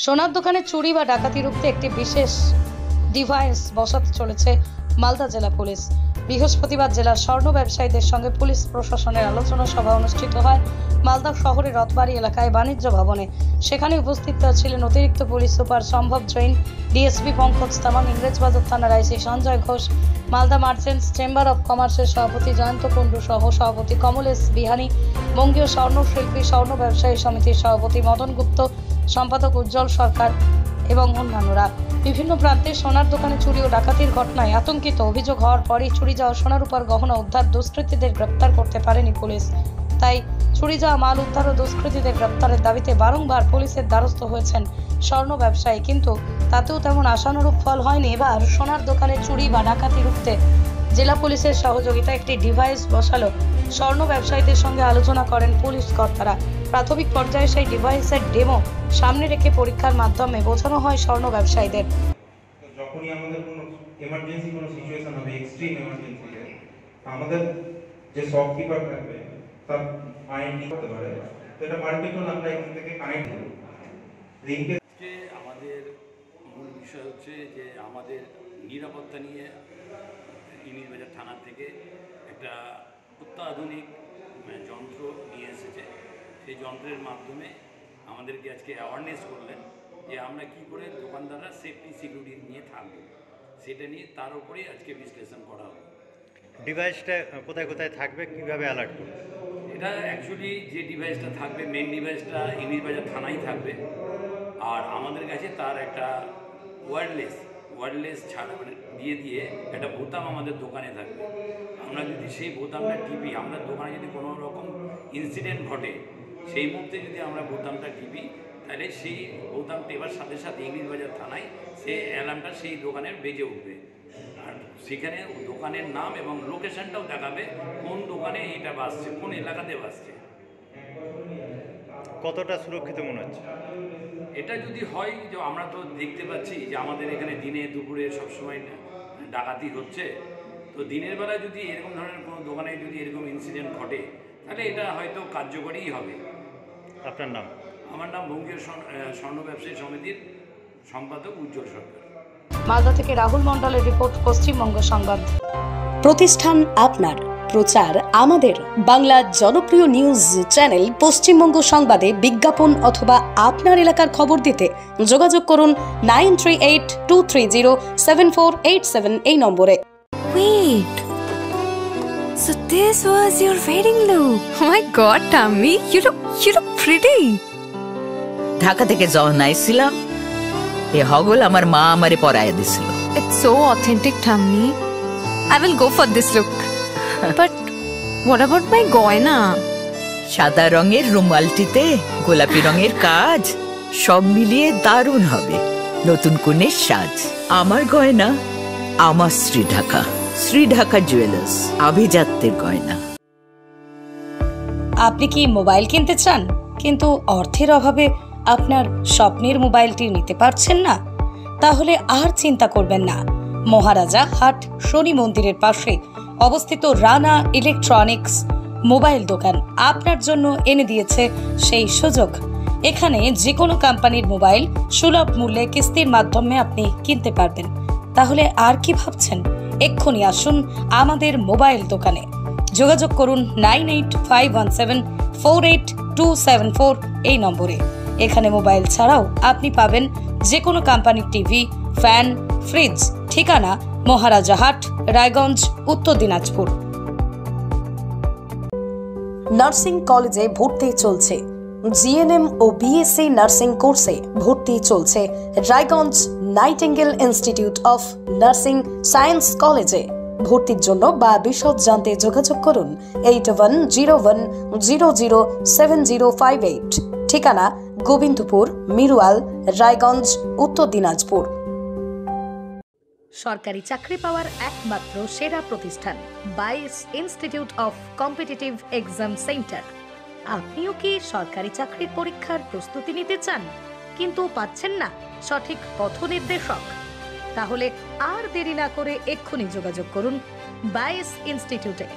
সোনার দোকানে চুরি বা ডাকাতি রুখতে একটি বিশেষ ডিভাইস বসাতে চলেছে মালদা জেলা পুলিশ। বৃহস্পতিবার জেলার স্বর্ণ ব্যবসায়ীদের সঙ্গে পুলিশ প্রশাসনের আলোচনা সভা অনুষ্ঠিত হয় মালদা শহরের রথবাড়ি এলাকায় বাণিজ্য ভবনে। সেখানে উপস্থিত ছিলেন অতিরিক্ত police super Sambhav Jain, DSP Pankaj Tamang, Englishbazar থানার IC Sanjay Ghosh, Malda merchants chamber of কমার্সের সভাপতি জয়ন্ত কুণ্ডু সহ সভাপতি কমলেশ বিহানি, বঙ্গীয় স্বর্ণ শিল্পী স্বর্ণ ব্যবসায়ী সমিতির সভাপতি মদন গুপ্ত, সম্পাদক উজ্জ্বল সরকার এবং অন্যান্যরা। বিভিন্ন প্রান্তে সোনার দোকানে চুরি ও ডাকাতির ঘটনায় আতঙ্কিত অভিযোগ হওয়ার পরই চুরি যাওয়া সোনার উপর গহনা উদ্ধার দুষ্কৃতীদের গ্রেপ্তার করতে পারেনি পুলিশ। তাই চুরি যাওয়া মাল উদ্ধার ও দুষ্কৃতীদের গ্রেপ্তারের দাবিতে বারংবার পুলিশের দ্বারস্থ হয়েছেন স্বর্ণ ব্যবসায়ী, কিন্তু তাতেও তেমন আশানুরূপ ফল হয়নি। এবার সোনার দোকানে চুরি বা ডাকাতি রুখতে জেলা পুলিশের সহযোগিতায় একটি ডিভাইস বসালো স্বর্ণ ব্যবসায়ীদের সঙ্গে আলোচনা করেন পুলিশ কর্তারা। প্রাথমিক পর্যায়ে সেই ডিভাইসের ডেমো সামনে রেখে পরীক্ষার মাধ্যমে বোঝানো হয় স্বর্ণ ব্যবসায়ীদের। যখনই আমাদের কোনো এমার্জেন্সি কোনো সিচুয়েশন হবে, এক্সট্রিম এমার্জেন্সিতে আমাদের যে শপকিপার থাকবে তার আইডি করতে পারে, তো এটা পারমিশন আমরা এখান থেকে কানেক্ট করব। লিংকে যে আমাদের মূল বিষয় হচ্ছে যে আমাদের নিরাপত্তা নিয়ে ইংরেজবাজার থানা থেকে একটা অত্যাধুনিক যন্ত্র নিয়ে এসেছে। সেই যন্ত্রের মাধ্যমে আমাদেরকে আজকে অ্যাওয়ারনেস করলেন যে আমরা কি করে দোকানদাররা সেফটি সিকিউরিটি নিয়ে থাকবো, সেটা নিয়ে তার উপরেই আজকে বিশ্লেষণ করা হবে। ডিভাইসটা কোথায় কোথায় থাকবে, কিভাবে অ্যালার্ট করবে? এটা অ্যাকচুয়ালি যে ডিভাইসটা থাকবে, মেন ডিভাইসটা ইংরেজবাজার থানায় থাকবে, আর আমাদের কাছে তার একটা ওয়্যারলেস ছাড়া মানে দিয়ে একটা বোতাম আমাদের দোকানে থাকবে। আমরা যদি সেই বোতামটা টিপি, আমাদের দোকানে যদি কোনো রকম ইনসিডেন্ট ঘটে, সেই মুহূর্তে যদি আমরা বোতামটা টিপি, তাহলে সেই বোতাম টেপার সাথে সাথে ইংরেজবাজার থানায় সেই অ্যালার্মটা সেই দোকানের বেজে উঠবে, আর সেখানে দোকানের নাম এবং লোকেশনটাও দেখাবে কোন দোকানে এটা বাজছে, কোন এলাকাতে বাজছে। কতটা সুরক্ষিত মনে হচ্ছে এটা যদি হয়, যে আমরা তো দেখতে পাচ্ছি যে আমাদের এখানে দিনে দুপুরে সবসময় ডাকাতি হচ্ছে, তো দিনের বেলায় যদি এরকম ধরনের কোনো দোকানে যদি এরকম ইনসিডেন্ট ঘটে, তাহলে এটা হয়তো কার্যকরীই হবে। আপনার নাম? আমার নাম বঙ্গীয় স্বর্ণ ব্যবসায়ী সমিতির সম্পাদক উজ্জ্বল সরকার। মালদা থেকে রাহুল মণ্ডলের রিপোর্ট, পশ্চিমবঙ্গ সংবাদ। প্রতিষ্ঠান আপনার, প্রচার আমাদের। বাংলা জনপ্রিয় নিউজ চ্যানেল পশ্চিমবঙ্গ সংবাদে বিজ্ঞাপন অথবা আপনার এলাকার খবর দিতে যোগাযোগ করুন 9382307487 এই নম্বরে। Wait, so this was your wedding look? Oh my God, Tammy, you look pretty. Dhaka থেকে যখন আইছিলাম, এ হগল আমার মা আমারে পরাইয়া দিছিল। It's so authentic, Tammy. I will go for this look. But what about my goina? সাদা রঙের রুমালটিতে গোলাপি রঙের কাজ, সব মিলিয়ে দারুণ হবে নতুন কনের সাজ। আমার গয়না আমার শ্রী ঢাকা জুয়েলার্স, আভিজাত্যের গয়না। আপনি কি মোবাইল কিনতে চান, কিন্তু অর্থের অভাবে আপনার স্বপ্নের মোবাইলটি নিতে পারছেন না? তাহলে আর চিন্তা করবেন না। মহারাজা হাট শনি মন্দিরের পাশে অবস্থিত রানা ইলেকট্রনিক্স মোবাইল দোকান আপনার জন্য এনে দিয়েছে সেই সুযোগ। এখানে যে কোনো কোম্পানির মোবাইল সুলভ মূল্যে কিস্তির মাধ্যমে আপনি কিনতে পারবেন। তাহলে আর কি ভাবছেন? এক্ষুনি আসুন আমাদের মোবাইল দোকানে। যোগাযোগ করুন 9851748274 এই নম্বরে। এখানে মোবাইল ছাড়াও আপনি পাবেন যে কোনো কোম্পানির টিভি, ফ্যান, ফ্রিজ। ঠিকানা মহারাজা হাট, রায়গঞ্জ, উত্তর দিনাজপুর। নার্সিং কলেজে ভর্তি চলছে। জিএনএম ও বিএসসি নার্সিং কোর্সে ভর্তি চলছে Raiganj nightingale institute of nursing science কলেজে। ভর্তির জন্য বা বিশদ জানতে যোগাযোগ করুন 8101007058। ঠিকানা গোবিন্দপুর, মিরুয়াল, রায়গঞ্জ, উত্তর দিনাজপুর। সরকারি চাকরি পাওয়ার একমাত্র সেরা প্রতিষ্ঠান বাইস institute of competitive exam centre. আপনিও কি সরকারি চাকরির পরীক্ষার প্রস্তুতি নিতে চান, কিন্তু পাচ্ছেন না সঠিক পথ নির্দেশক? তাহলে আর দেরি না করে এক্ষুনি যোগাযোগ করুন বাইস ইনস্টিটিউটে।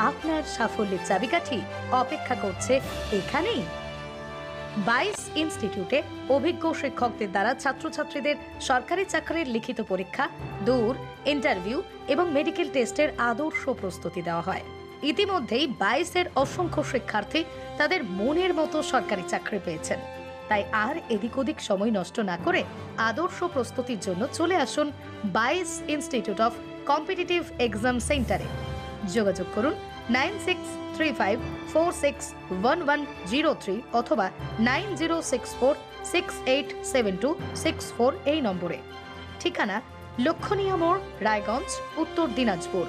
আপনার সাফল্যের চাবিকাঠি অপেক্ষা করছে এখানেই। বাইস ইনস্টিটিউটে অভিজ্ঞ শিক্ষকদের দ্বারা ছাত্রছাত্রীদের সরকারি চাকরির লিখিত পরীক্ষা, দূর ইন্টারভিউ এবং মেডিকেল টেস্টের আদর্শ প্রস্তুতি দেওয়া হয়। ইতিমধ্যেই 22-এর অসংখ্য শিক্ষার্থী তাদের মনের মতো সরকারি চাকরি পেয়েছেন। তাই আর এদিক ওদিক সময় নষ্ট না করে আদর্শ প্রস্তুতির জন্য চলে আসুন 22 ইনস্টিটিউট অফ কম্পিটিটিভ এক্সাম সেন্টারে। যোগাযোগ করুন 9635461103 অথবা 9064687264 এই নম্বরে। ঠিকানা লক্ষণীয় মোড়, রায়গঞ্জ, উত্তর দিনাজপুর।